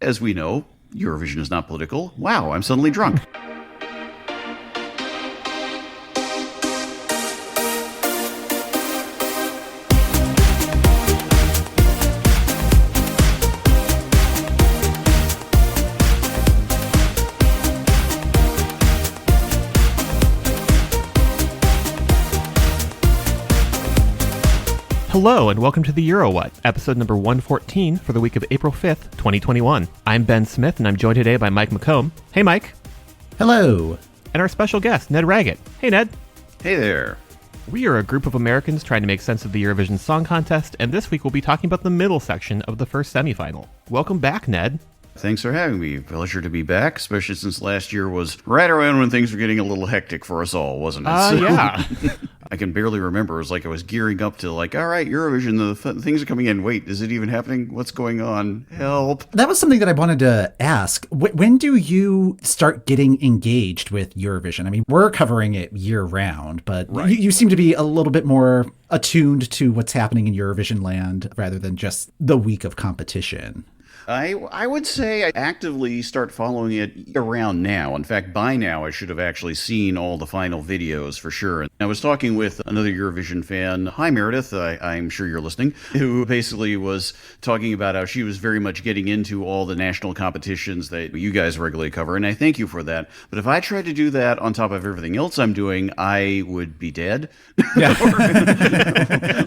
As we know, Eurovision is not political. Wow, I'm suddenly drunk. Hello, and welcome to the Euro What, episode number 114 for the week of April 5th, 2021. I'm Ben Smith, and I'm joined today by Mike McComb. Hey, Mike. Hello. And our special guest, Ned Raggett. Hey, Ned. Hey there. We are a group of Americans trying to make sense of the Eurovision Song Contest, and this week we'll be talking about the middle section of the first semifinal. Welcome back, Ned. Thanks for having me. Pleasure to be back, especially since last year was right around when things were getting a little hectic for us all, wasn't it? Yeah. I can barely remember. It was like I was gearing up to all right, Eurovision, the things are coming in. Wait, is it even happening? What's going on? Help. That was something that I wanted to ask. When do you start getting engaged with Eurovision? I mean, we're covering it year round, but right. you seem to be a little bit more attuned to what's happening in Eurovision land rather than just the week of competition. I would say I actively start following it around now. In fact, by now, I should have actually seen all the final videos for sure. And I was talking with another Eurovision fan, hi Meredith, I'm sure you're listening, who basically was talking about how she was very much getting into all the national competitions that you guys regularly cover, and I thank you for that. But if I tried to do that on top of everything else I'm doing, I would be dead. Yeah.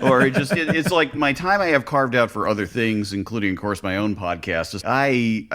or it's like my time I have carved out for other things, including, of course, my own podcast. I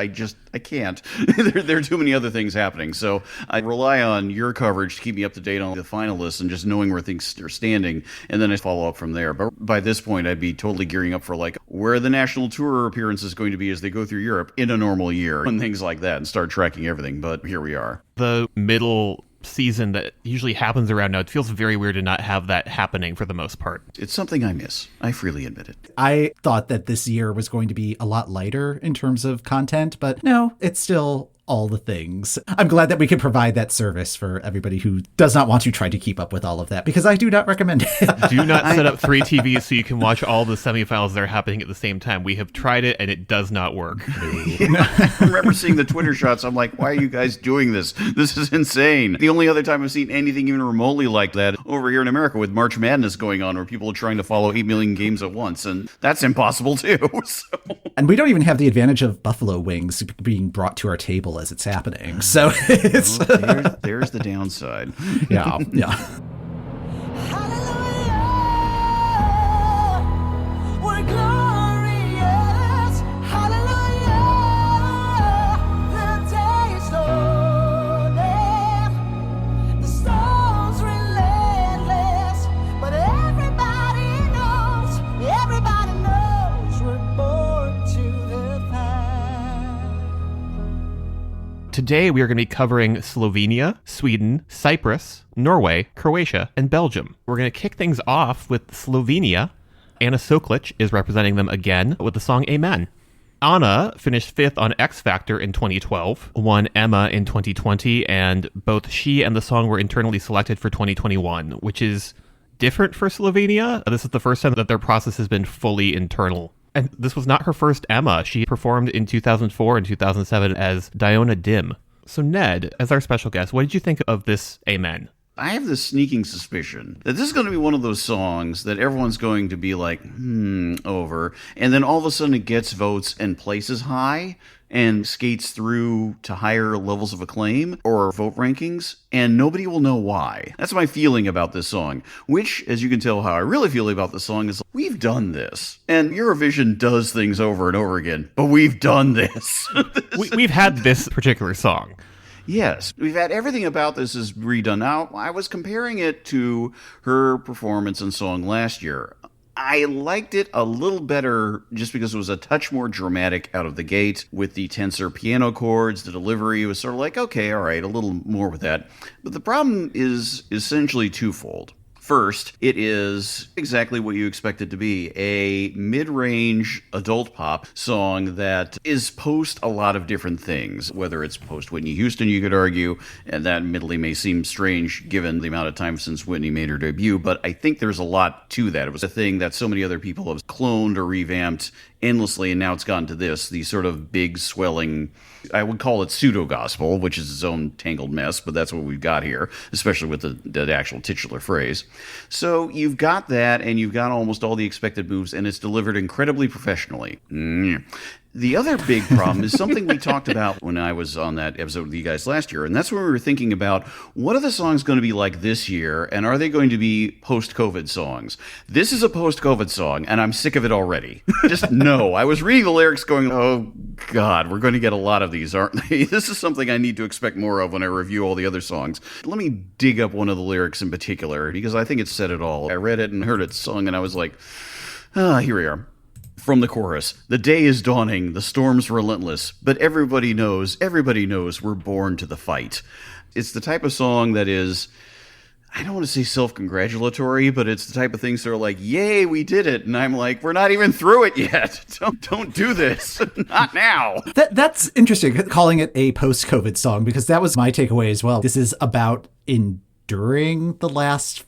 can't. there are too many other things happening. So I rely on your coverage to keep me up to date on the finalists and just knowing where things are standing. And then I follow up from there. But by this point, I'd be totally gearing up for where the national tour appearance is going to be as they go through Europe in a normal year and things like that and start tracking everything. But here we are. The middle season that usually happens around now, it feels very weird to not have that happening for the most part. It's something I miss. I freely admit it. I thought that this year was going to be a lot lighter in terms of content, but no, it's still all the things. I'm glad that we can provide that service for everybody who does not want to try to keep up with all of that, because I do not recommend it. Do not set up 3 TVs so you can watch all the semifinals that are happening at the same time. We have tried it and it does not work. I remember seeing the Twitter shots. I'm like, why are you guys doing this? This is insane. The only other time I've seen anything even remotely like that over here in America with March Madness going on, where people are trying to follow 8 million games at once, and that's impossible too. So. And we don't even have the advantage of buffalo wings being brought to our table as it's happening. So it's there's the downside. Yeah. Today, we are going to be covering Slovenia, Sweden, Cyprus, Norway, Croatia, and Belgium. We're going to kick things off with Slovenia. Anna Soklic is representing them again with the song Amen. Anna finished 5th on X Factor in 2012, won Emma in 2020, and both she and the song were internally selected for 2021, which is different for Slovenia. This is the first time that their process has been fully internal. And this was not her first Emma. She performed in 2004 and 2007 as Diona Dim. So Ned, as our special guest, what did you think of this Amen? I have this sneaking suspicion that this is going to be one of those songs that everyone's going to be like, over. And then all of a sudden it gets votes and places high and skates through to higher levels of acclaim or vote rankings, and nobody will know why. That's my feeling about this song, which, as you can tell how I really feel about the song, is we've done this. And Eurovision does things over and over again, but we've done this. We've had this particular song. Yes, we've had everything about this is redone. Now, I was comparing it to her performance and song last year. I liked it a little better just because it was a touch more dramatic out of the gate with the tenser piano chords. The delivery was sort of like, okay, all right, a little more with that. But the problem is essentially twofold. First, it is exactly what you expect it to be, a mid-range adult pop song that is post a lot of different things, whether it's post Whitney Houston, you could argue, and that admittedly may seem strange given the amount of time since Whitney made her debut, but I think there's a lot to that. It was a thing that so many other people have cloned or revamped endlessly, and now it's gotten to this, the sort of big swelling, I would call it pseudo-gospel, which is its own tangled mess, but that's what we've got here, especially with the actual titular phrase. So you've got that, and you've got almost all the expected moves, and it's delivered incredibly professionally. The other big problem is something we talked about when I was on that episode with you guys last year, and that's when we were thinking about what are the songs going to be like this year, and are they going to be post-COVID songs? This is a post-COVID song, and I'm sick of it already. Just no. I was reading the lyrics going, oh, God, we're going to get a lot of these, aren't they? This is something I need to expect more of when I review all the other songs. Let me dig up one of the lyrics in particular, because I think it said it all. I read it and heard it sung, and I was like, here we are. From the chorus, the day is dawning, the storm's relentless, but everybody knows we're born to the fight. It's the type of song that is, I don't want to say self-congratulatory, but it's the type of things that are like, yay, we did it. And I'm like, we're not even through it yet. Don't do this. Not now. That's interesting, calling it a post-COVID song, because that was my takeaway as well. This is about enduring the last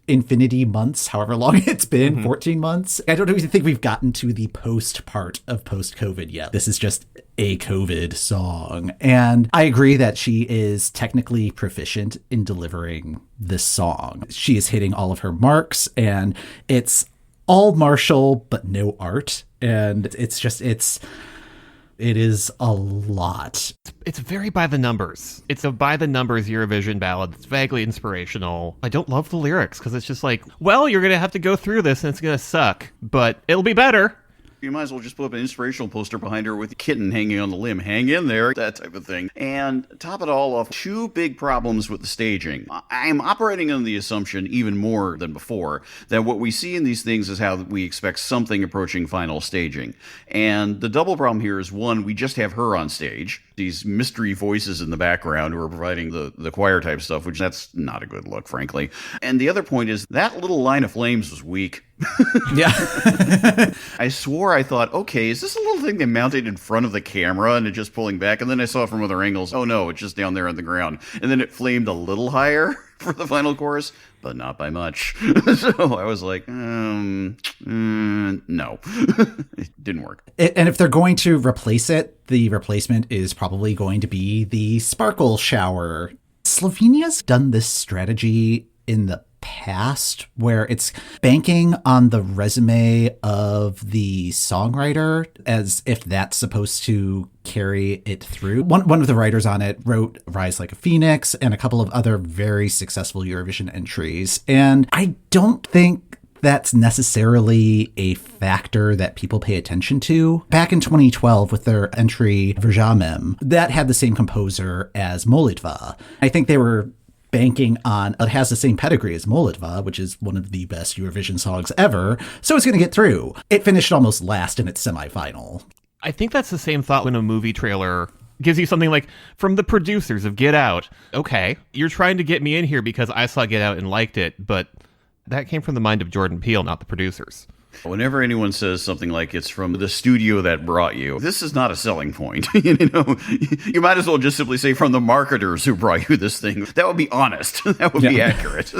infinity months, however long it's been, 14 months. I don't even think we've gotten to the post part of post-COVID yet. This is just a COVID song. And I agree that she is technically proficient in delivering this song. She is hitting all of her marks, and it's all martial, but no art. And it is a lot. It's very by the numbers. It's a by the numbers Eurovision ballad. It's vaguely inspirational. I don't love the lyrics because it's just like, well, you're going to have to go through this and it's going to suck, but it'll be better. You might as well just put up an inspirational poster behind her with a kitten hanging on the limb. Hang in there, that type of thing. And top it all off, two big problems with the staging. I'm operating on the assumption, even more than before, that what we see in these things is how we expect something approaching final staging. And the double problem here is, one, we just have her on stage. These mystery voices in the background who are providing the choir type stuff, which that's not a good look, frankly. And the other point is, that little line of flames was weak. Yeah. I swore I thought, okay, is this a little thing they mounted in front of the camera and it's just pulling back? And then I saw from other angles, oh no, it's just down there on the ground. And then it flamed a little higher for the final chorus, but not by much. So I was like, no. It didn't work. And if they're going to replace it, the replacement is probably going to be the sparkle shower. Slovenia's done this strategy in the past where it's banking on the resume of the songwriter as if that's supposed to carry it through. One of the writers on it wrote Rise Like a Phoenix and a couple of other very successful Eurovision entries. And I don't think that's necessarily a factor that people pay attention to. Back in 2012 with their entry Verjamem, that had the same composer as Molitva. I think they were banking on, it has the same pedigree as Molitva, which is one of the best Eurovision songs ever, so it's going to get through. It finished almost last in its semifinal. I think that's the same thought when a movie trailer gives you something like, from the producers of Get Out. Okay, you're trying to get me in here because I saw Get Out and liked it, but that came from the mind of Jordan Peele, not the producers. Whenever anyone says something like it's from the studio that brought you, this is not a selling point. You might as well just simply say from the marketers who brought you this thing. That would be honest. That would be accurate.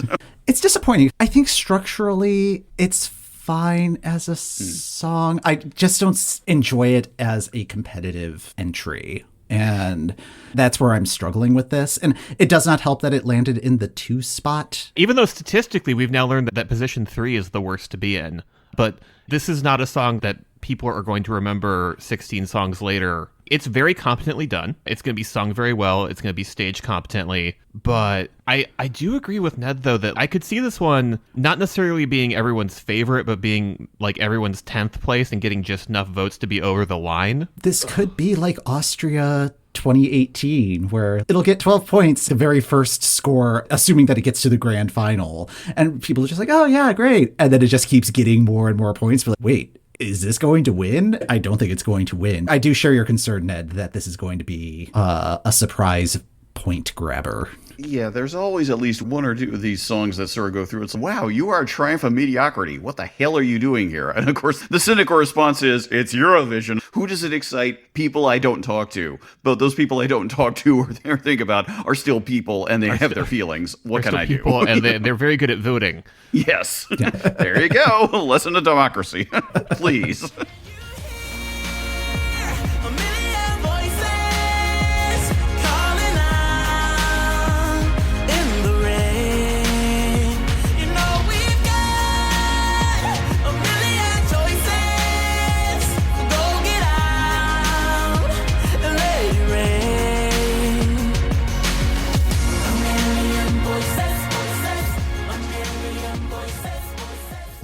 It's disappointing. I think structurally it's fine as a song. I just don't enjoy it as a competitive entry. And that's where I'm struggling with this. And it does not help that it landed in the 2 spot. Even though statistically we've now learned that position 3 is the worst to be in. But this is not a song that people are going to remember 16 songs later. It's very competently done. It's going to be sung very well. It's going to be staged competently. But I do agree with Ned, though, that I could see this one not necessarily being everyone's favorite, but being like everyone's 10th place and getting just enough votes to be over the line. This could be like Austria 2018, where it'll get 12 points the very first score, assuming that it gets to the grand final. And people are just like, oh, yeah, great. And then it just keeps getting more and more points. But like, wait, is this going to win? I don't think it's going to win. I do share your concern, Ned, that this is going to be a surprise point grabber. Yeah, there's always at least one or two of these songs that sort of go through. It's like, wow, you are a triumph of mediocrity. What the hell are you doing here? And of course, the cynical response is, it's Eurovision. Who does it excite? People I don't talk to. But those people I don't talk to or think about are still people, and they have their feelings. What can I do? And they're very good at voting. Yes. There you go. Lesson of democracy. Please.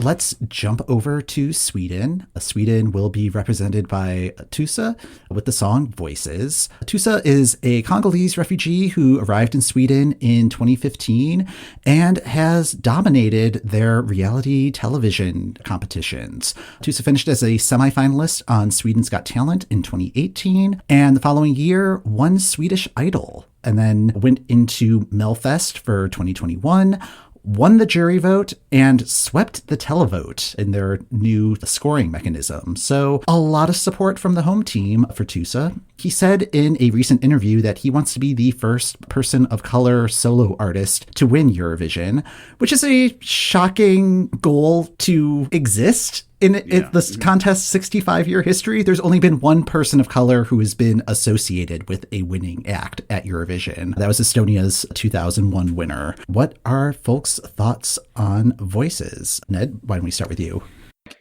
let's jump over to Sweden. Sweden will be represented by Tusse with the song Voices. Tusse is a Congolese refugee who arrived in Sweden in 2015 and has dominated their reality television competitions. Tusse finished as a semi-finalist on Sweden's Got Talent in 2018, and the following year won Swedish Idol, and then went into Melfest for 2021, won the jury vote, and swept the televote in their new scoring mechanism. So a lot of support from the home team for Tusse. He said in a recent interview that he wants to be the first person of color solo artist to win Eurovision, which is a shocking goal to exist. In this contest's 65-year history, there's only been one person of color who has been associated with a winning act at Eurovision. That was Estonia's 2001 winner. What are folks' thoughts on Voices? Ned, why don't we start with you?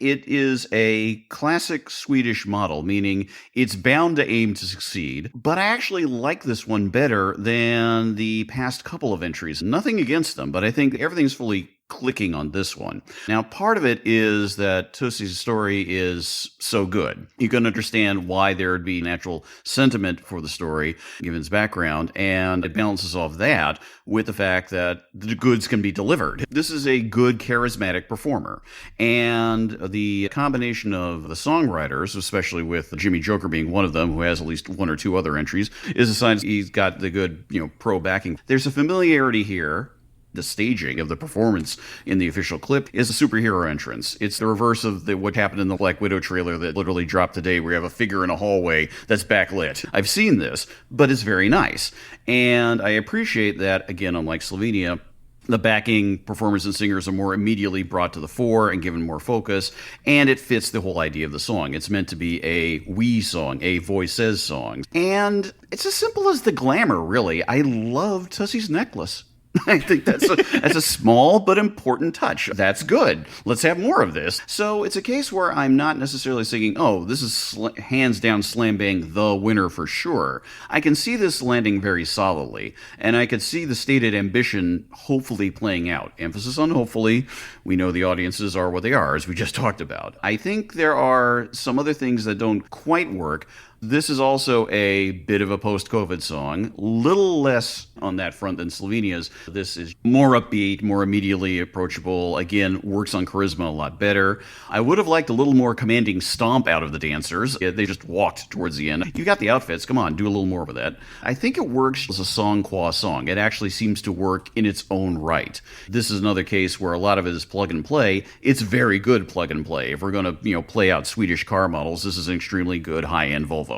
It is a classic Swedish model, meaning it's bound to aim to succeed, but I actually like this one better than the past couple of entries. Nothing against them, but I think everything's fully clicking on this one. Now, part of it is that Tusse's story is so good. You can understand why there would be natural sentiment for the story, given its background, and it balances off that with the fact that the goods can be delivered. This is a good, charismatic performer, and the combination of the songwriters, especially with Jimmy Joker being one of them, who has at least one or two other entries, is a sign he's got the good, pro backing. There's a familiarity here. The staging of the performance in the official clip is a superhero entrance. It's the reverse of what happened in the Black Widow trailer that literally dropped today, where you have a figure in a hallway that's backlit. I've seen this, but it's very nice. And I appreciate that, again, unlike Slovenia, the backing performers and singers are more immediately brought to the fore and given more focus, and it fits the whole idea of the song. It's meant to be a we song, a voices song. And it's as simple as the glamour, really. I love Tusse's necklace. I think that's a small but important touch. That's good. Let's have more of this. So it's a case where I'm not necessarily thinking, oh, this is hands down slam bang the winner for sure. I can see this landing very solidly, and I could see the stated ambition hopefully playing out. Emphasis on hopefully. We know the audiences are what they are, as we just talked about. I think there are some other things that don't quite work. This is also a bit of a post-COVID song, little less on that front than Slovenia's. This is more upbeat, more immediately approachable, again, works on charisma a lot better. I would have liked a little more commanding stomp out of the dancers. They just walked towards the end. You got the outfits, come on, do a little more with that. I think it works as a song qua song. It actually seems to work in its own right. This is another case where a lot of it is plug and play. It's very good plug and play. If we're going to, play out Swedish car models, this is an extremely good high-end Volvo.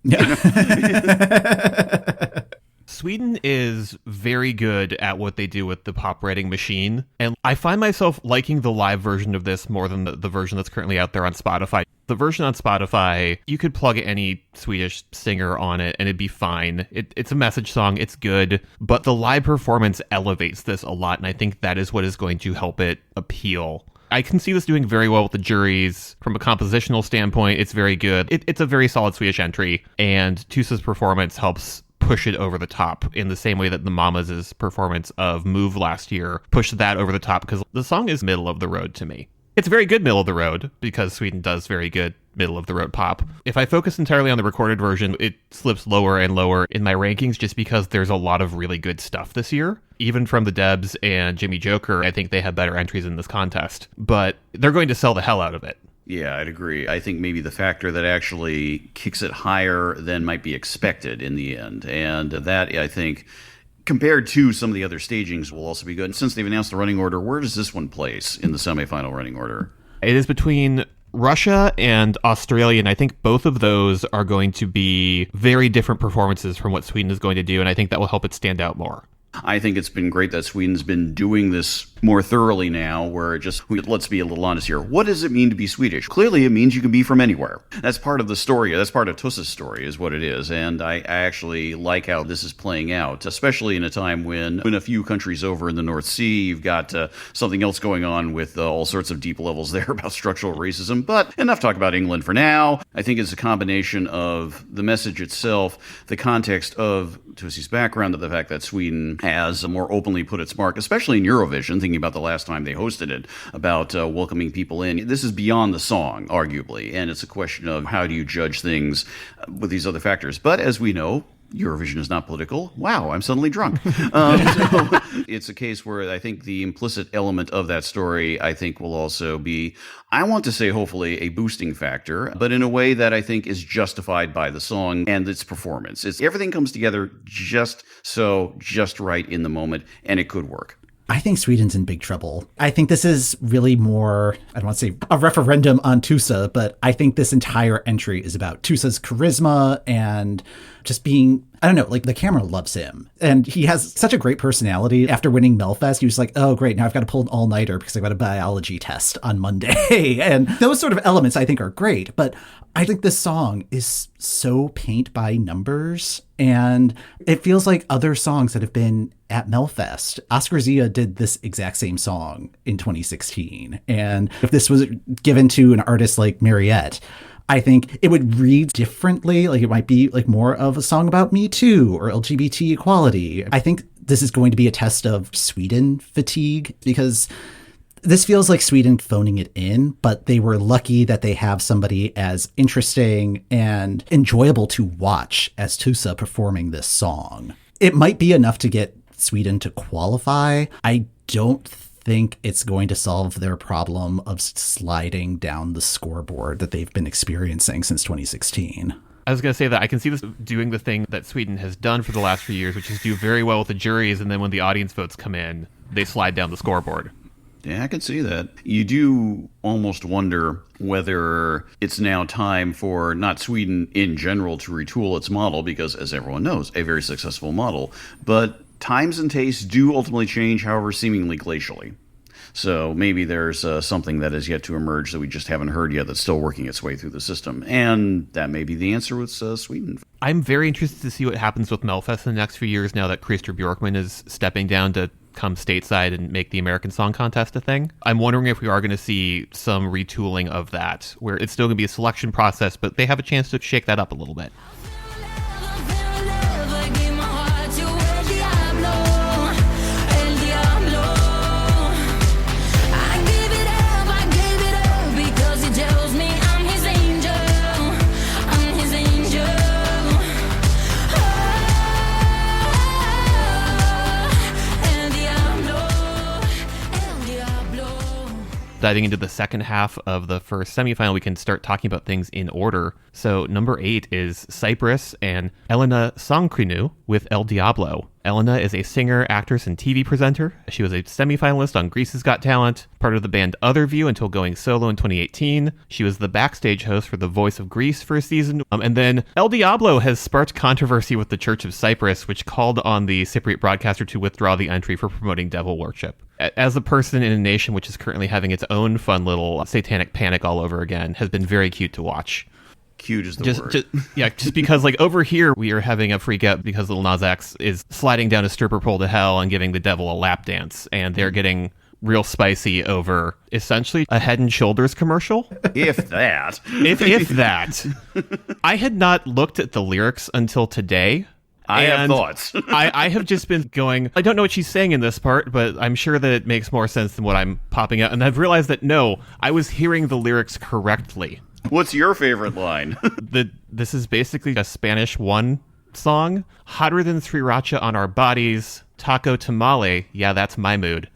Yeah. Sweden is very good at what they do with the pop writing machine, and I find myself liking the live version of this more than the version that's currently out there on Spotify. The version on Spotify, you could plug any Swedish singer on it and it'd be fine. It's a message song, it's good, but the live performance elevates this a lot, and I think that is what is going to help it appeal. I can see this doing very well with the juries. From a compositional standpoint, it's very good. It's a very solid Swedish entry, and Tusse's performance helps push it over the top in the same way that the Mamas' performance of Move last year pushed that over the top, because the song is middle of the road to me. It's very good middle of the road, because Sweden does very good middle of the road pop. If I focus entirely on the recorded version, it slips lower and lower in my rankings just because there's a lot of really good stuff this year. Even from the Debs and Jimmy Joker, I think they have better entries in this contest, but they're going to sell the hell out of it. Yeah, I'd agree. I think maybe the factor that actually kicks it higher than might be expected in the end, and that, I think, compared to some of the other stagings, will also be good. And since they've announced the running order, where does this one place in the semifinal running order? It is between Russia and Australia, and I think both of those are going to be very different performances from what Sweden is going to do, and I think that will help it stand out more. I think it's been great that Sweden's been doing this more thoroughly now, where let's be a little honest here. What does it mean to be Swedish? Clearly, it means you can be from anywhere. That's part of the story. That's part of Tusse's story, is what it is. And I actually like how this is playing out, especially in a time when in a few countries over in the North Sea, you've got something else going on with all sorts of deep levels there about structural racism. But enough talk about England for now. I think it's a combination of the message itself, the context of Tusse's background, of the fact that Sweden has more openly put its mark, especially in Eurovision, thinking thinking about the last time they hosted it, about welcoming people in. This is beyond the song, arguably, and it's a question of how do you judge things with these other factors. But as we know, Eurovision is not political. Wow, I'm suddenly drunk. So it's a case where I think the implicit element of that story, I think, will also be, I want to say, hopefully, a boosting factor, but in a way that I think is justified by the song and its performance. Everything comes together just right in the moment, and it could work. I think Sweden's in big trouble. I think this is really more, I don't want to say a referendum on Tusse, but I think this entire entry is about Tusse's charisma and just being, I don't know, like the camera loves him. And he has such a great personality. After winning Melfest, he was like, oh, great, now I've got to pull an all-nighter because I've got a biology test on Monday. And those sort of elements I think are great. But I think this song is so paint by numbers, and it feels like other songs that have been at Melfest. Oscar Zia did this exact same song in 2016. And if this was given to an artist like Mariette, I think it would read differently. Like it might be like more of a song about Me Too or LGBT equality. I think this is going to be a test of Sweden fatigue, because this feels like Sweden phoning it in, but they were lucky that they have somebody as interesting and enjoyable to watch as Tusse performing this song. It might be enough to get Sweden to qualify. I don't think it's going to solve their problem of sliding down the scoreboard that they've been experiencing since 2016. I was going to say that I can see this doing the thing that Sweden has done for the last few years, which is do very well with the juries, and then when the audience votes come in, they slide down the scoreboard. Yeah, I can see that. You do almost wonder whether it's now time for not Sweden in general to retool its model, because, as everyone knows, a very successful model, but times and tastes do ultimately change, however seemingly glacially. So maybe there's something that is yet to emerge that we just haven't heard yet that's still working its way through the system. And that may be the answer with Sweden. I'm very interested to see what happens with Melfest in the next few years now that Christer Bjorkman is stepping down to come stateside and make the American Song Contest a thing. I'm wondering if we are going to see some retooling of that, where it's still going to be a selection process, but they have a chance to shake that up a little bit. Diving into the second half of the first semifinal, we can start talking about things in order. So number 8 is Cyprus and Elena Tsagrinou with El Diablo. Elena is a singer, actress, and TV presenter. She was a semifinalist on Greece's Got Talent, part of the band Otherview until going solo in 2018. She was the backstage host for The Voice of Greece for a season. And then El Diablo has sparked controversy with the Church of Cyprus, which called on the Cypriot broadcaster to withdraw the entry for promoting devil worship. As a person in a nation which is currently having its own fun little satanic panic all over again, has been very cute to watch. Cute is the word. Just because like over here we are having a freak out because Lil Nas X is sliding down a stripper pole to hell and giving the devil a lap dance, and they're getting real spicy over essentially a Head and Shoulders commercial. If that. if that. I had not looked at the lyrics until today. I have thoughts. I have just been going, I don't know what she's saying in this part, but I'm sure that it makes more sense than what I'm popping out. And I've realized that, no, I was hearing the lyrics correctly. What's your favorite line? This is basically a Spanish one song. Hotter than sriracha on our bodies. Taco tamale. Yeah, that's my mood.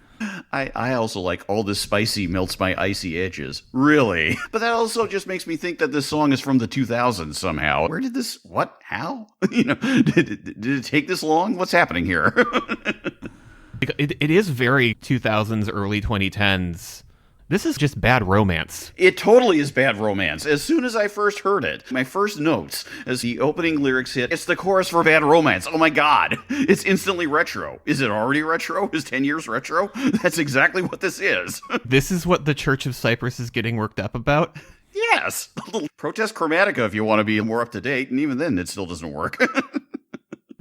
I also like all this spicy melts my icy edges. Really? But that also just makes me think that this song is from the 2000s somehow. Where did this, what, how? Did it take this long? What's happening here? It is very 2000s, early 2010s. This is just bad romance. It totally is bad romance. As soon as I first heard it, my first notes as the opening lyrics hit, it's the chorus for Bad Romance. Oh my God. It's instantly retro. Is it already retro? Is 10 years retro? That's exactly what this is. This is what the Church of Cyprus is getting worked up about? Yes. A little protest chromatica if you want to be more up to date, and even then it still doesn't work.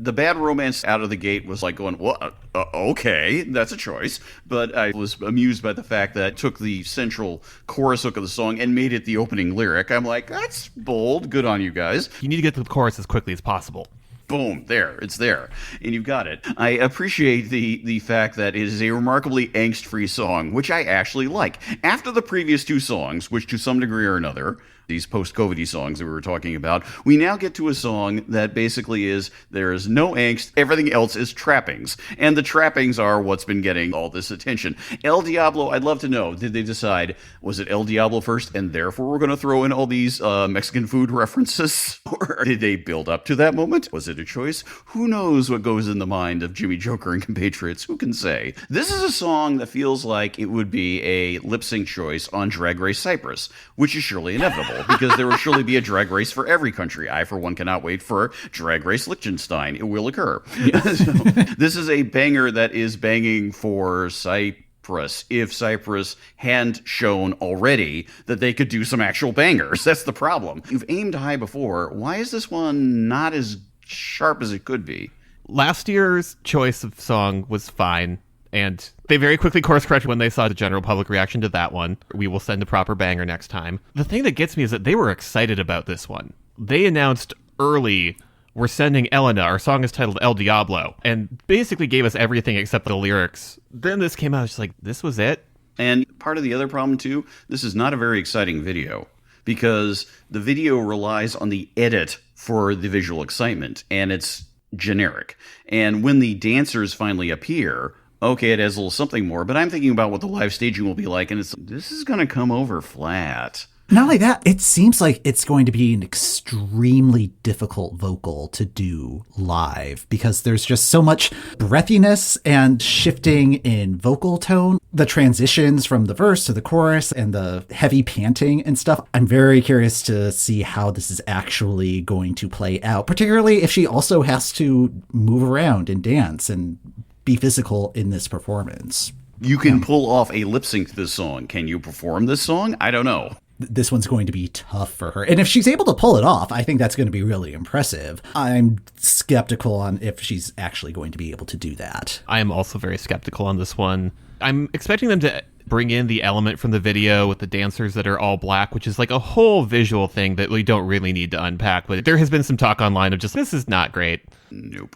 The Bad Romance out of the gate was like going, well, okay, that's a choice. But I was amused by the fact that it took the central chorus hook of the song and made it the opening lyric. I'm like, that's bold. Good on you guys. You need to get to the chorus as quickly as possible. Boom, there, it's there. And you've got it. I appreciate the fact that it is a remarkably angst-free song, which I actually like. After the previous two songs, which to some degree or another, these post-COVID-y songs that we were talking about, we now get to a song that basically is, there is no angst, everything else is trappings. And the trappings are what's been getting all this attention. El Diablo, I'd love to know, did they decide, was it El Diablo first, and therefore we're going to throw in all these Mexican food references? Or did they build up to that moment? Was it a choice? Who knows what goes in the mind of Jimmy Joker and compatriots? Who can say? This is a song that feels like it would be a lip-sync choice on Drag Race Cyprus, which is surely inevitable. Because there will surely be a drag race for every country. I, for one, cannot wait for Drag Race Liechtenstein. It will occur. Yes. So, this is a banger that is banging for Cyprus. If Cyprus hadn't shown already that they could do some actual bangers. That's the problem. You've aimed high before. Why is this one not as sharp as it could be? Last year's choice of song was fine. And they very quickly course-corrected when they saw the general public reaction to that one. We will send a proper banger next time. The thing that gets me is that they were excited about this one. They announced early, we're sending Elena, our song is titled El Diablo, and basically gave us everything except the lyrics. Then this came out, it's like, this was it? And part of the other problem, too, this is not a very exciting video. Because the video relies on the edit for the visual excitement, and it's generic. And when the dancers finally appear, okay, it has a little something more, but I'm thinking about what the live staging will be like, and this is going to come over flat. Not only that, it seems like it's going to be an extremely difficult vocal to do live because there's just so much breathiness and shifting in vocal tone. The transitions from the verse to the chorus and the heavy panting and stuff. I'm very curious to see how this is actually going to play out, particularly if she also has to move around and dance and be physical in this performance. You can pull off a lip sync to this song. Can you perform this song? I don't know. This one's going to be tough for her. And if she's able to pull it off, I think that's going to be really impressive. I'm skeptical on if she's actually going to be able to do that. I am also very skeptical on this one. I'm expecting them to bring in the element from the video with the dancers that are all black, which is like a whole visual thing that we don't really need to unpack. But there has been some talk online of just, this is not great. Nope.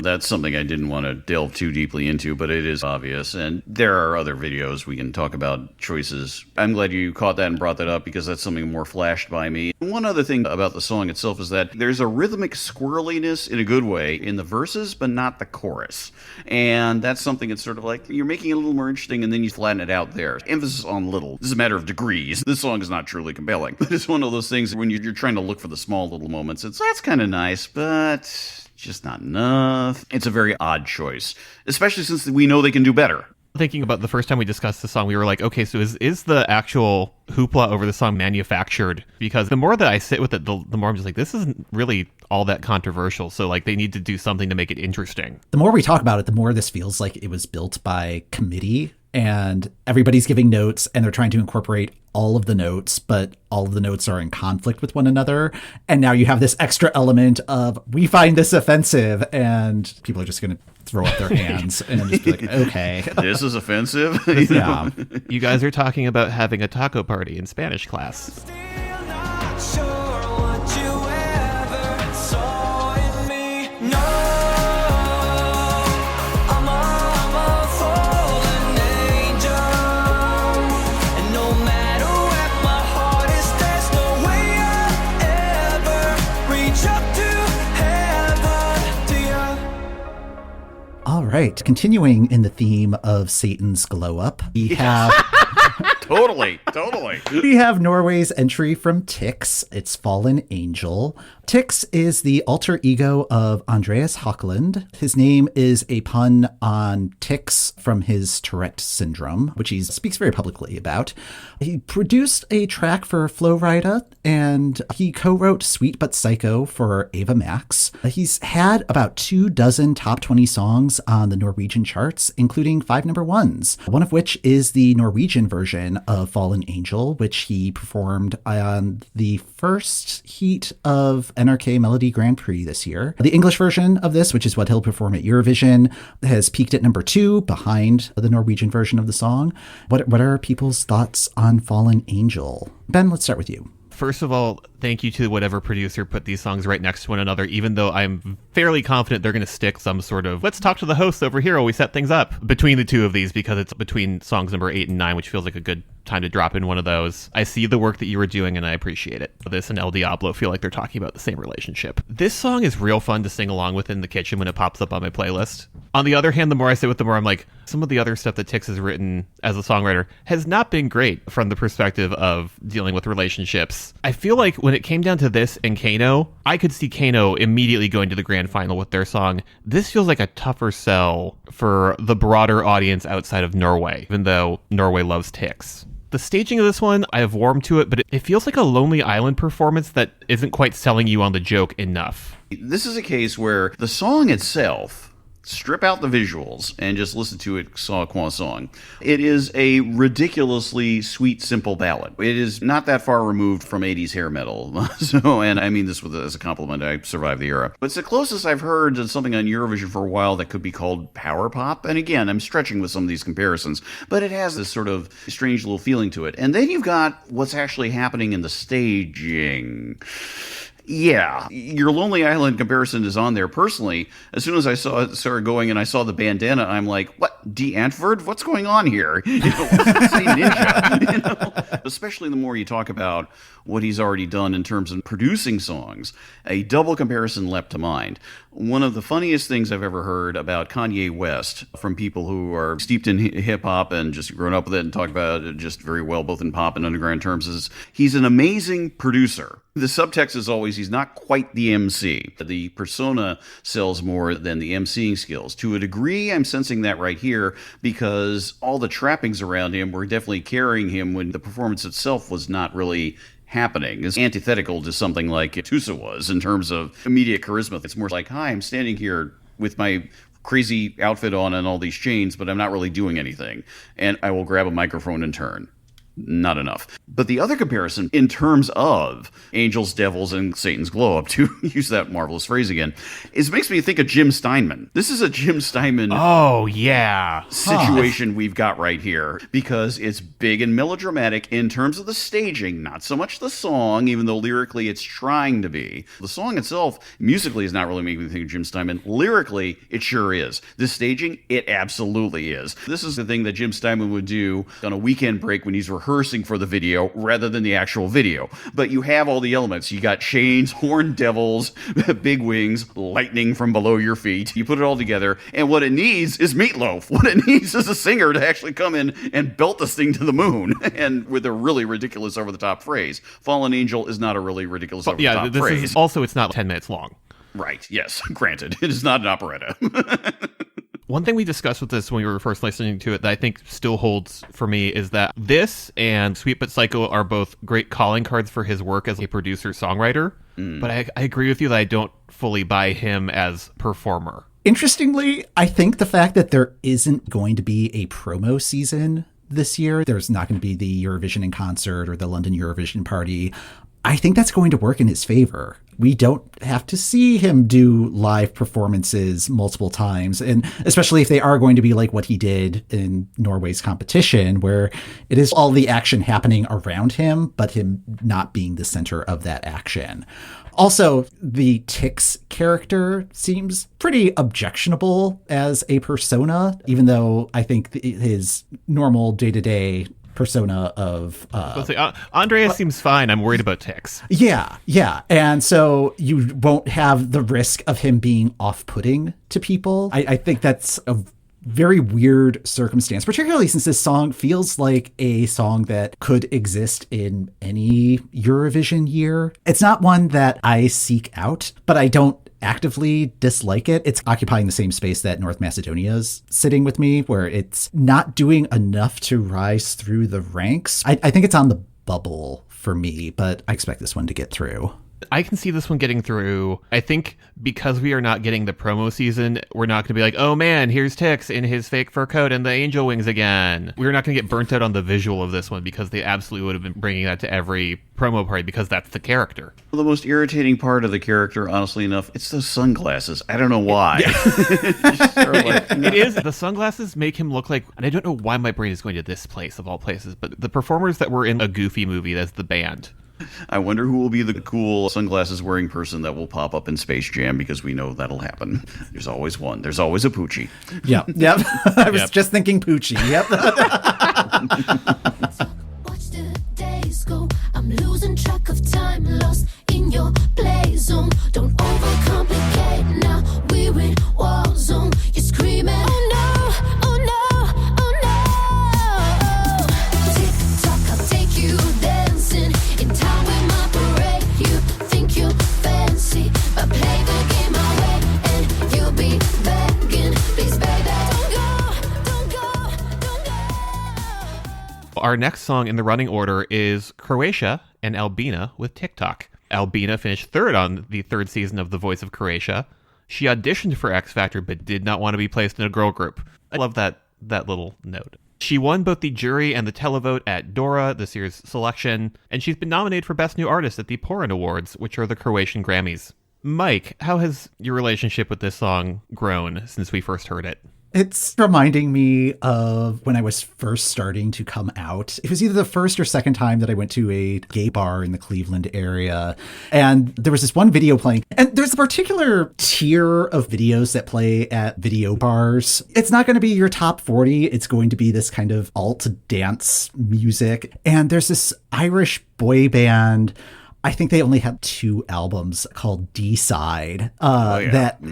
That's something I didn't want to delve too deeply into, but it is obvious. And there are other videos we can talk about choices. I'm glad you caught that and brought that up because that's something more flashed by me. One other thing about the song itself is that there's a rhythmic squirreliness in a good way in the verses, but not the chorus. And that's something that's sort of like you're making it a little more interesting and then you flatten it out there. Emphasis on little. This is a matter of degrees. This song is not truly compelling. But it's one of those things when you're trying to look for the small little moments. That's kind of nice, but just not enough. It's a very odd choice, especially since we know they can do better. Thinking about the first time we discussed the song, we were like, okay, so is the actual hoopla over the song manufactured? Because the more that I sit with it, the more I'm just like, this isn't really all that controversial. So like they need to do something to make it interesting. The more we talk about it, the more this feels like it was built by committee and everybody's giving notes and they're trying to incorporate all of the notes, but all of the notes are in conflict with one another. And now you have this extra element of, we find this offensive, and people are just going to throw up their hands and just be like, okay. This is offensive? Yeah. You guys are talking about having a taco party in Spanish class. All right, continuing in the theme of Satan's Glowup, we have Totally. we have Norway's entry from Tix. It's Fallen Angel. Tix is the alter ego of Andreas Hokland. His name is a pun on tics from his Tourette syndrome, which he speaks very publicly about. He produced a track for Flo Rida, and he co-wrote Sweet But Psycho for Ava Max. He's had about 24 top 20 songs on the Norwegian charts, including 5 number ones, one of which is the Norwegian version of Fallen Angel, which he performed on the first heat of NRK Melody Grand Prix this year. The English version of this, which is what he'll perform at Eurovision, has peaked at number 2 behind the Norwegian version of the song. What are people's thoughts on Fallen Angel? Ben, let's start with you. First of all, thank you to whatever producer put these songs right next to one another, even though I'm fairly confident they're going to stick some sort of, let's talk to the host over here while we set things up between the two of these, because it's between songs number 8 and 9, which feels like a good time to drop in one of those. I see the work that you were doing and I appreciate it. This and El Diablo feel like they're talking about the same relationship. This song is real fun to sing along with in the kitchen when it pops up on my playlist. On the other hand, the more I sit with, the more I'm like, some of the other stuff that Tix has written as a songwriter has not been great from the perspective of dealing with relationships. I feel like when it came down to this and Kano, I could see Kano immediately going to the grand final with their song. This feels like a tougher sell for the broader audience outside of Norway, even though Norway loves Tix. The staging of this one, I have warmed to it, but it feels like a Lonely Island performance that isn't quite selling you on the joke enough. This is a case where the song itself, strip out the visuals and just listen to it song qua song. It is a ridiculously sweet, simple ballad. It is not that far removed from 80s hair metal. And I mean this as a compliment. I survived the era. But it's the closest I've heard to something on Eurovision for a while that could be called power pop. And again, I'm stretching with some of these comparisons, but it has this sort of strange little feeling to it. And then you've got what's actually happening in the staging. Yeah, your Lonely Island comparison is on there. Personally, as soon as I saw it started going and I saw the bandana, I'm like, what, D. Antwoord? What's going on here? What's this say ninja? Especially the more you talk about what he's already done in terms of producing songs, a double comparison leapt to mind. One of the funniest things I've ever heard about Kanye West from people who are steeped in hip-hop and just grown up with it and talk about it just very well, both in pop and underground terms, is he's an amazing producer. The subtext is always he's not quite the MC. The persona sells more than the MCing skills. To a degree, I'm sensing that right here because all the trappings around him were definitely carrying him when the performance itself was not really happening. Is antithetical to something like Tusse was in terms of immediate charisma. It's more like, hi, I'm standing here with my crazy outfit on and all these chains, but I'm not really doing anything. And I will grab a microphone and turn. Not enough. But the other comparison, in terms of angels, devils, and Satan's Glowup, to use that marvelous phrase again, makes me think of Jim Steinman. This is a Jim Steinman situation we've got right here, because it's big and melodramatic in terms of the staging, not so much the song, even though lyrically it's trying to be. The song itself, musically, is not really making me think of Jim Steinman. Lyrically, it sure is. The staging, it absolutely is. This is the thing that Jim Steinman would do on a weekend break when he's rehearsing for the video rather than the actual video. But you have all the elements. You got chains, horned devils, big wings, lightning from below your feet. You put it all together, and what it needs is Meatloaf. What it needs is a singer to actually come in and belt this thing to the moon, and with a really ridiculous over-the-top phrase. Fallen Angel is not a really ridiculous over-the-top phrase. Also, it's not 10 minutes long. Right, yes, granted. It is not an operetta. One thing we discussed with this when we were first listening to it that I think still holds for me is that this and Sweet But Psycho are both great calling cards for his work as a producer-songwriter. But I agree with you that I don't fully buy him as performer. Interestingly, I think the fact that there isn't going to be a promo season this year, there's not going to be the Eurovision in concert or the London Eurovision party, I think that's going to work in his favor. We don't have to see him do live performances multiple times, and especially if they are going to be like what he did in Norway's competition, where it is all the action happening around him, but him not being the center of that action. Also, the Tix character seems pretty objectionable as a persona, even though I think his normal day-to-day persona of Andreas seems fine. I'm worried about Tix. Yeah. And so you won't have the risk of him being off-putting to people. I think that's a very weird circumstance, particularly since this song feels like a song that could exist in any Eurovision year. It's not one that I seek out, but I don't actively dislike it. It's occupying the same space that North Macedonia is sitting with me, where it's not doing enough to rise through the ranks. I think it's on the bubble for me, but I expect this one to get through. I can see this one getting through. I think because we are not getting the promo season, we're not going to be like, oh man, here's Tix in his fake fur coat and the angel wings again. We're not going to get burnt out on the visual of this one because they absolutely would have been bringing that to every promo party because that's the character. Well, the most irritating part of the character, honestly enough, it's those sunglasses. I don't know why. It is. The sunglasses make him look like, and I don't know why my brain is going to this place of all places, but the performers that were in a Goofy movie, that's the band. I wonder who will be the cool sunglasses wearing person that will pop up in Space Jam, because we know that'll happen. There's always one. There's always a Poochie. Yep. I was just thinking Poochie. Yep. Watch the days go. I'm losing track of time, lost in your play zone. Don't overcomplicate now. We're in war zone. You're screaming, oh no, oh no, oh no. Tick-tock, I'll take you dancing in time with my parade. You think you're fancy, but play the game my way, and you'll be begging, please baby, don't go, don't go. Our next song in the running order is Croatia and Albina with Tick-Tock. Albina finished third on the third season of The Voice of Croatia. She auditioned for X Factor but did not want to be placed in a girl group. I love that little note. She won both the jury and the televote at Dora, this year's selection, and she's been nominated for Best New Artist at the Porin Awards, which are the Croatian Grammys. Mike, how has your relationship with this song grown since we first heard it? It's reminding me of when I was first starting to come out. It was either the first or second time that I went to a gay bar in the Cleveland area. And there was this one video playing. And there's a particular tier of videos that play at video bars. It's not going to be your top 40. It's going to be this kind of alt dance music. And there's this Irish boy band. I think they only have 2 albums called D-Side. And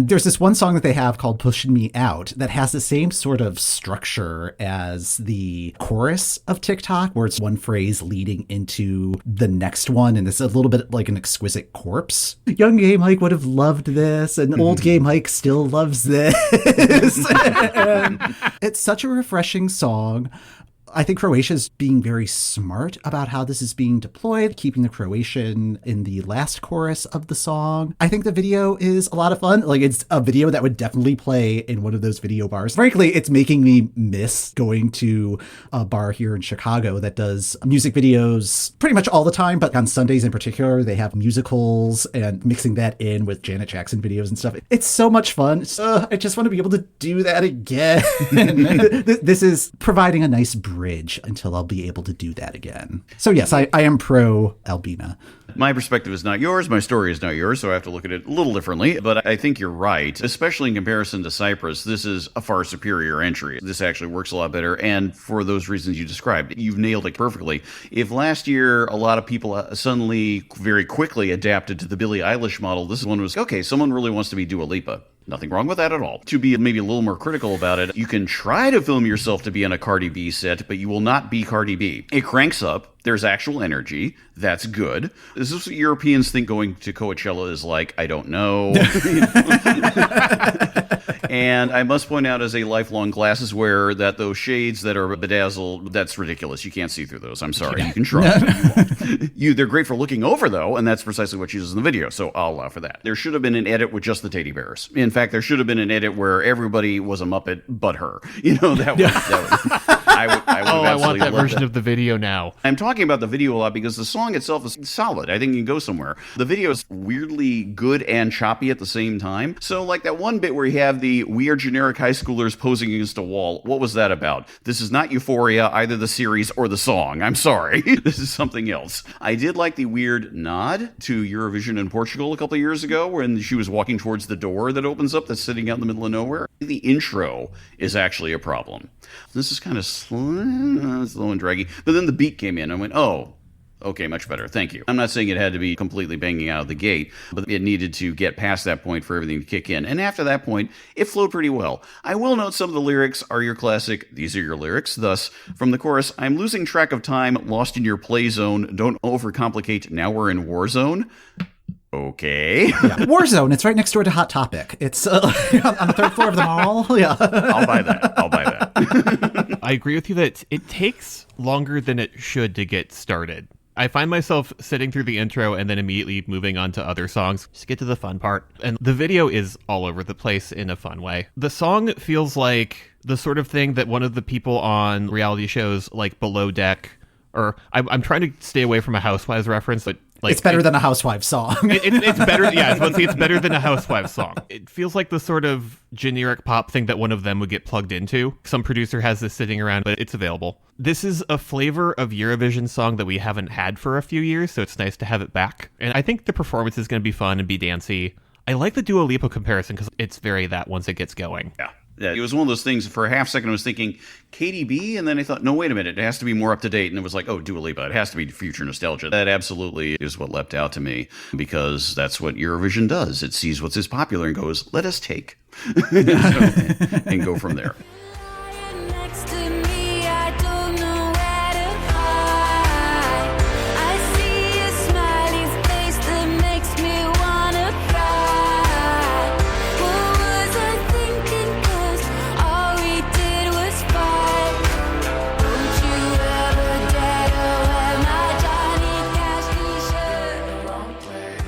there's this one song that they have called Pushing Me Out that has the same sort of structure as the chorus of Tick-Tock, where it's one phrase leading into the next one, and it's a little bit like an exquisite corpse. Young gay Mike would have loved this, and old gay Mike still loves this. And it's such a refreshing song. I think Croatia is being very smart about how this is being deployed, keeping the Croatian in the last chorus of the song. I think the video is a lot of fun. Like, it's a video that would definitely play in one of those video bars. Frankly, it's making me miss going to a bar here in Chicago that does music videos pretty much all the time, but on Sundays in particular, they have musicals and mixing that in with Janet Jackson videos and stuff. It's so much fun. I just want to be able to do that again. This is providing a nice bridge until I'll be able to do that again. So yes, I am pro Albina. My perspective is not yours. My story is not yours, so I have to look at it a little differently. But I think you're right, especially in comparison to Cyprus. This is a far superior entry. This actually works a lot better, and for those reasons you described, you've nailed it perfectly. If last year a lot of people suddenly very quickly adapted to the Billie Eilish model, this one was, okay, someone really wants to be Dua Lipa. Nothing wrong with that at all. To be maybe a little more critical about it, you can try to film yourself to be on a Cardi B set, but you will not be Cardi B. It cranks up. There's actual energy. That's good. This is what Europeans think going to Coachella is like. I don't know. And I must point out, as a lifelong glasses wearer, that those shades that are bedazzled, that's ridiculous. You can't see through those. I'm sorry. You can try. They're great for looking over, though, and that's precisely what she does in the video, so I'll allow for that. There should have been an edit with just the teddy bears. In fact, there should have been an edit where everybody was a Muppet but her. You know, that would I would I want that version of the video now. I'm talking about the video a lot because the song itself is solid. I think you can go somewhere. The video is weirdly good and choppy at the same time. So like that one bit where you have the we are generic high schoolers posing against a wall. What was that about? This is not Euphoria, either the series or the song. I'm sorry. This is something else. I did like the weird nod to Eurovision in Portugal a couple of years ago when she was walking towards the door that opens up that's sitting out in the middle of nowhere. The intro is actually a problem. This is kind of slow and draggy. But then the beat came in. I went, oh, okay, much better. Thank you. I'm not saying it had to be completely banging out of the gate, but it needed to get past that point for everything to kick in. And after that point, it flowed pretty well. I will note some of the lyrics are your classic, these are your lyrics. Thus, from the chorus, I'm losing track of time, lost in your play zone, don't overcomplicate, now we're in war zone. Okay. Yeah. Warzone. It's right next door to Hot Topic. It's on the third floor of the mall. Yeah. I'll buy that. I agree with you that it takes longer than it should to get started. I find myself sitting through the intro and then immediately moving on to other songs. Just get to the fun part. And the video is all over the place in a fun way. The song feels like the sort of thing that one of the people on reality shows like Below Deck, or I'm trying to stay away from a Housewives reference, but It's better than a Housewives song. It's better. Yeah, I was about to say it's better than a Housewives song. It feels like the sort of generic pop thing that one of them would get plugged into. Some producer has this sitting around, but it's available. This is a flavor of Eurovision song that we haven't had for a few years, so it's nice to have it back. And I think the performance is going to be fun and be dancey. I like the Dua Lipa comparison because it's very that once it gets going. Yeah, it was one of those things. For a half second, I was thinking KDB, and then I thought, no, wait a minute, it has to be more up to date. And it was like, oh, Dua Lipa, it has to be future nostalgia. That absolutely is what leapt out to me, because that's what Eurovision does. It sees what's as popular and goes, let us take, and go from there. Next to me, I don't know where to hide. I see a smiley face that makes me wanna cry. What was I thinking? 'Cause all we did was fight. Don't you ever dare to wear my Johnny Cash t-shirt. Wrong place.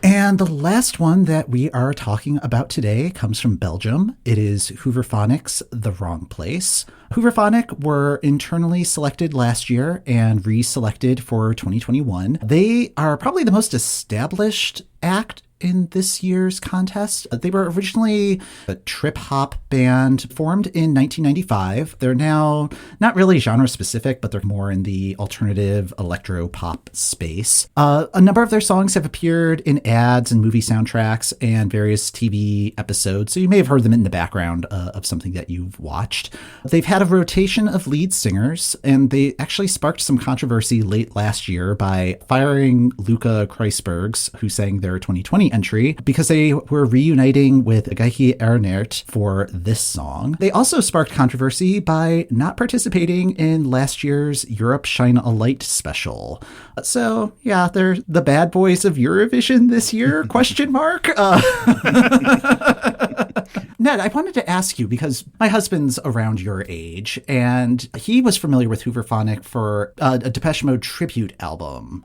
And the last one that we are talking about today comes from Belgium. It is Hooverphonic's The Wrong Place. Hooverphonic were internally selected last year and reselected for 2021. They are probably the most established act in this year's contest. They were originally a trip-hop band formed in 1995. They're now not really genre-specific, but they're more in the alternative electro-pop space. A number of their songs have appeared in ads and movie soundtracks and various TV episodes, so you may have heard them in the background of something that you've watched. They've had a rotation of lead singers, and they actually sparked some controversy late last year by firing Luca Kreisbergs, who sang their 2020 entry, because they were reuniting with Geiki Ernert for this song. They also sparked controversy by not participating in last year's Europe Shine a Light special. So yeah, they're the bad boys of Eurovision this year? Question mark? Ned, I wanted to ask you, because my husband's around your age, and he was familiar with Hooverphonic for a Depeche Mode tribute album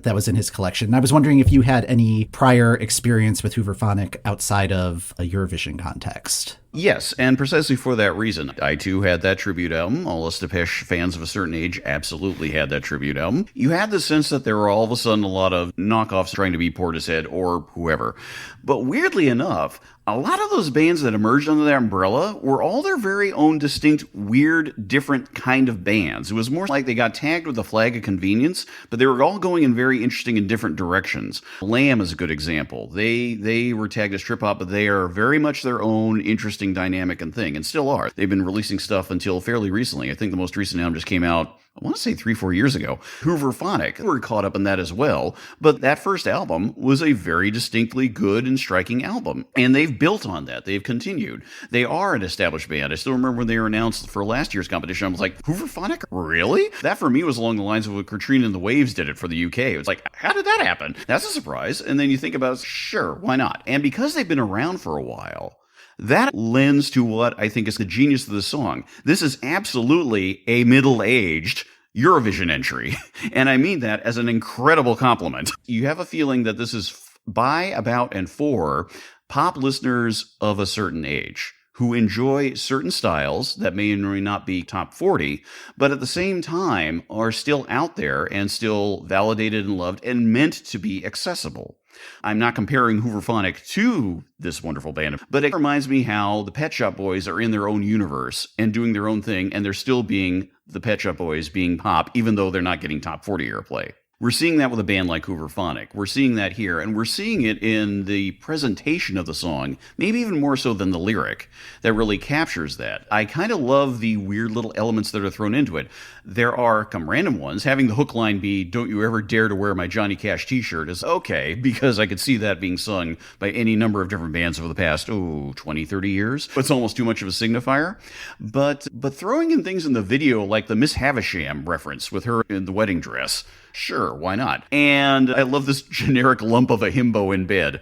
that was in his collection. And I was wondering if you had any prior experience with Hooverphonic outside of a Eurovision context. Yes, and precisely for that reason. I, too, had that tribute album. All us Depeche fans of a certain age absolutely had that tribute album. You had the sense that there were all of a sudden a lot of knockoffs trying to be Portishead or whoever. But weirdly enough, a lot of those bands that emerged under that umbrella were all their very own distinct, weird, different kind of bands. It was more like they got tagged with a flag of convenience, but they were all going in very interesting and different directions. Lamb is a good example. They were tagged as trip hop, but they are very much their own interesting dynamic and thing, and still are. They've been releasing stuff until fairly recently. I think the most recent album just came out, I want to say 3-4 years ago. Hooverphonic were caught up in that as well, but that first album was a very distinctly good and striking album, and they've built on that. They've continued. They are an established band. I still remember when they were announced for last year's competition, I was like, Hooverphonic? Really? That for me was along the lines of what Katrina and the Waves did it for the UK. It was like, how did that happen? That's a surprise. And then you think about it, sure, why not? And because they've been around for a while, that lends to what I think is the genius of the song. This is absolutely a middle-aged Eurovision entry. And I mean that as an incredible compliment. You have a feeling that this is by, about, and for pop listeners of a certain age who enjoy certain styles that may or may not be top 40, but at the same time are still out there and still validated and loved and meant to be accessible. I'm not comparing Hooverphonic to this wonderful band, but it reminds me how the Pet Shop Boys are in their own universe and doing their own thing, and they're still being the Pet Shop Boys, being pop, even though they're not getting top 40 airplay. We're seeing that with a band like Hooverphonic. We're seeing that here, and we're seeing it in the presentation of the song, maybe even more so than the lyric, that really captures that. I kind of love the weird little elements that are thrown into it. There are some random ones. Having the hook line be, "Don't you ever dare to wear my Johnny Cash t-shirt," is okay, because I could see that being sung by any number of different bands over the past, 20, 30 years. It's almost too much of a signifier. But throwing in things in the video like the Miss Havisham reference with her in the wedding dress, sure, why not? And I love this generic lump of a himbo in bed.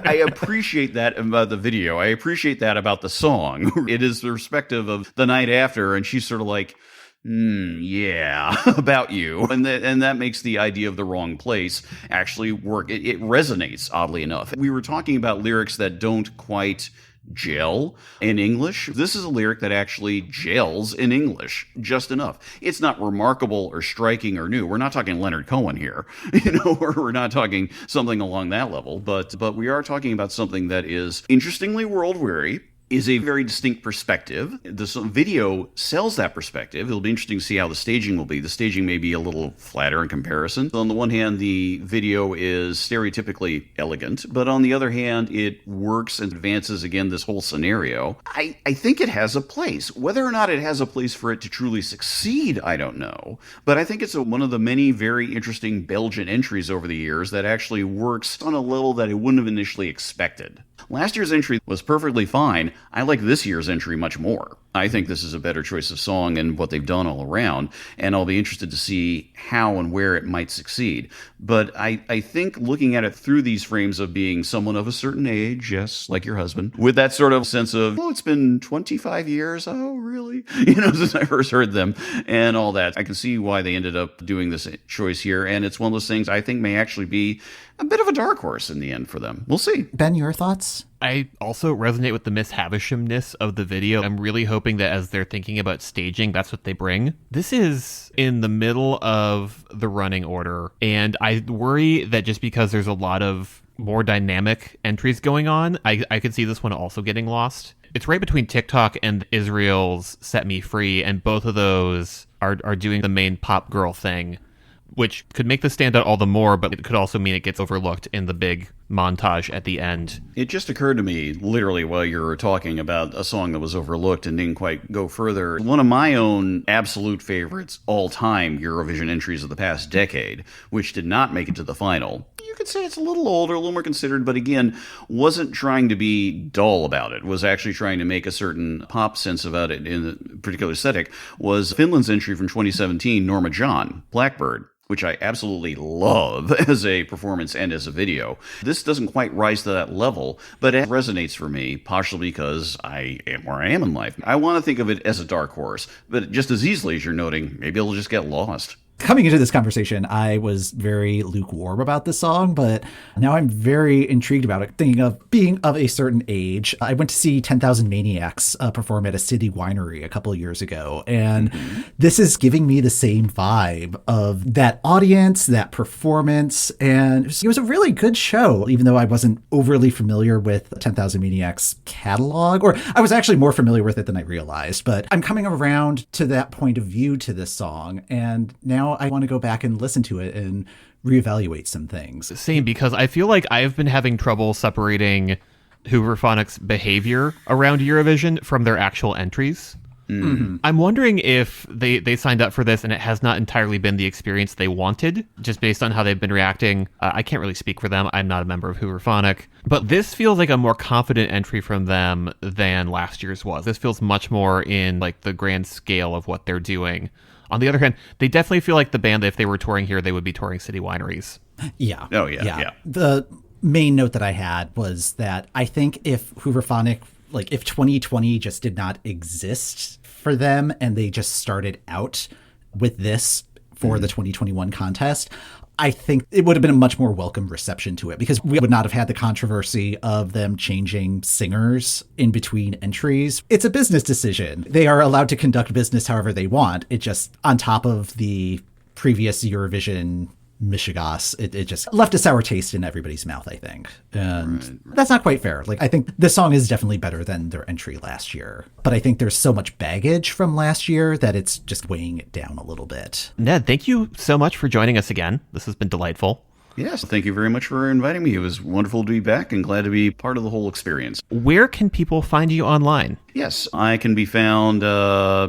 I appreciate that about the video. I appreciate that about the song. It is the perspective of the night after, and she's sort of like, yeah, about you. And that makes the idea of the wrong place actually work. It resonates, oddly enough. We were talking about lyrics that don't quite gel in English. This is a lyric that actually gels in English just enough. It's not remarkable or striking or new. We're not talking Leonard Cohen here, or we're not talking something along that level, but we are talking about something that is interestingly world-weary, is a very distinct perspective. The video sells that perspective. It'll be interesting to see how the staging will be. The staging may be a little flatter in comparison. On the one hand, the video is stereotypically elegant, but on the other hand, it works and advances, again, this whole scenario. I think it has a place. Whether or not it has a place for it to truly succeed, I don't know. But I think it's one of the many very interesting Belgian entries over the years that actually works on a level that I wouldn't have initially expected. Last year's entry was perfectly fine. I like this year's entry much more. I think this is a better choice of song and what they've done all around, and I'll be interested to see how and where it might succeed. But I think looking at it through these frames of being someone of a certain age, yes, like your husband, with that sort of sense of, oh, it's been 25 years, oh, really? Since I first heard them and all that, I can see why they ended up doing this choice here, and it's one of those things I think may actually be a bit of a dark horse in the end for them. We'll see. Ben, your thoughts? I also resonate with the Miss Havishamness of the video. I'm really hoping that as they're thinking about staging, that's what they bring. This is in the middle of the running order, and I worry that just because there's a lot of more dynamic entries going on, I could see this one also getting lost. It's right between Tick-Tock and Israel's Set Me Free, and both of those are doing the main pop girl thing, which could make this stand out all the more, but it could also mean it gets overlooked in the big montage at the end. It just occurred to me, literally, while you were talking about a song that was overlooked and didn't quite go further. One of my own absolute favorites, all-time Eurovision entries of the past decade, which did not make it to the final. You could say it's a little older, a little more considered, but again, wasn't trying to be dull about it, was actually trying to make a certain pop sense about it in a particular aesthetic, was Finland's entry from 2017, Norma Jean, Blackbird, which I absolutely love as a performance and as a video. This doesn't quite rise to that level, but it resonates for me, partially because I am where I am in life. I want to think of it as a dark horse, but just as easily as you're noting, maybe it'll just get lost. Coming into this conversation, I was very lukewarm about this song, but now I'm very intrigued about it. Thinking of being of a certain age, I went to see 10,000 Maniacs perform at a city winery a couple of years ago, and this is giving me the same vibe of that audience, that performance, and it was a really good show, even though I wasn't overly familiar with 10,000 Maniacs catalog, or I was actually more familiar with it than I realized, but I'm coming around to that point of view to this song, and now I want to go back and listen to it and reevaluate some things. Same, because I feel like I've been having trouble separating Hooverphonic's behavior around Eurovision from their actual entries. Mm-hmm. I'm wondering if they signed up for this and it has not entirely been the experience they wanted, just based on how they've been reacting. I can't really speak for them. I'm not a member of Hooverphonic. But this feels like a more confident entry from them than last year's was. This feels much more in like the grand scale of what they're doing. On the other hand, they definitely feel like the band that if they were touring here, they would be touring city wineries. Yeah. Oh, yeah. The main note that I had was that I think if Hooverphonic, like if 2020 just did not exist for them and they just started out with this for the 2021 contest, I think it would have been a much more welcome reception to it, because we would not have had the controversy of them changing singers in between entries. It's a business decision. They are allowed to conduct business however they want. It just, on top of the previous Eurovision mishigas, it just left a sour taste in everybody's mouth, I think. And that's not quite fair. Like, I think this song is definitely better than their entry last year, but I think there's so much baggage from last year that it's just weighing it down a little bit. Ned, thank you so much for joining us again. This has been delightful. Yes, thank you very much for inviting me. It was wonderful to be back and glad to be part of the whole experience. Where can people find you online? Yes, I can be found,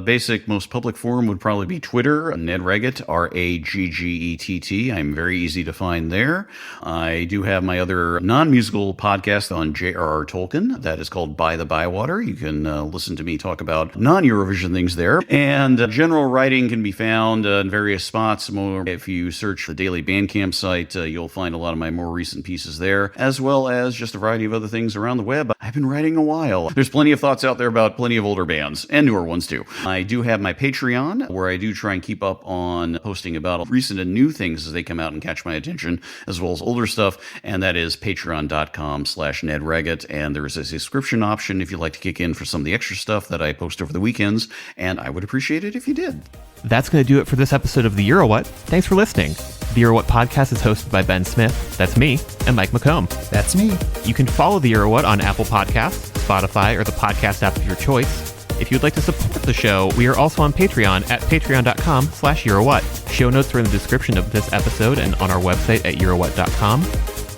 basic, most public forum would probably be Twitter, Ned Raggett, Raggett. I'm very easy to find there. I do have my other non-musical podcast on J.R.R. Tolkien. That is called By the Bywater. You can listen to me talk about non-Eurovision things there. And general writing can be found in various spots. More if you search the daily Bandcamp site, You'll find a lot of my more recent pieces there, as well as just a variety of other things around the web. I've been writing a while. There's plenty of thoughts out there about plenty of older bands, and newer ones too. I do have my Patreon, where I do try and keep up on posting about recent and new things as they come out and catch my attention, as well as older stuff, and that is patreon.com/Ned Raggett, and there is a subscription option if you'd like to kick in for some of the extra stuff that I post over the weekends, and I would appreciate it if you did. That's going to do it for this episode of The Euro What. Thanks for listening. The Euro What podcast is hosted by Ben Smith, that's me, and Mike McComb. That's me. You can follow The Euro What on Apple Podcasts, Spotify, or the podcast app of your choice. If you'd like to support the show, we are also on Patreon at patreon.com/EuroWhat. Show notes are in the description of this episode and on our website at eurowhat.com.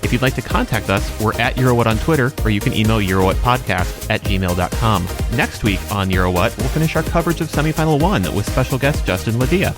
If you'd like to contact us, we're at EuroWhat on Twitter, or you can email eurowhatpodcast@gmail.com. Next week on EuroWhat, we'll finish our coverage of Semi-Final 1 with special guest Justin Ladea.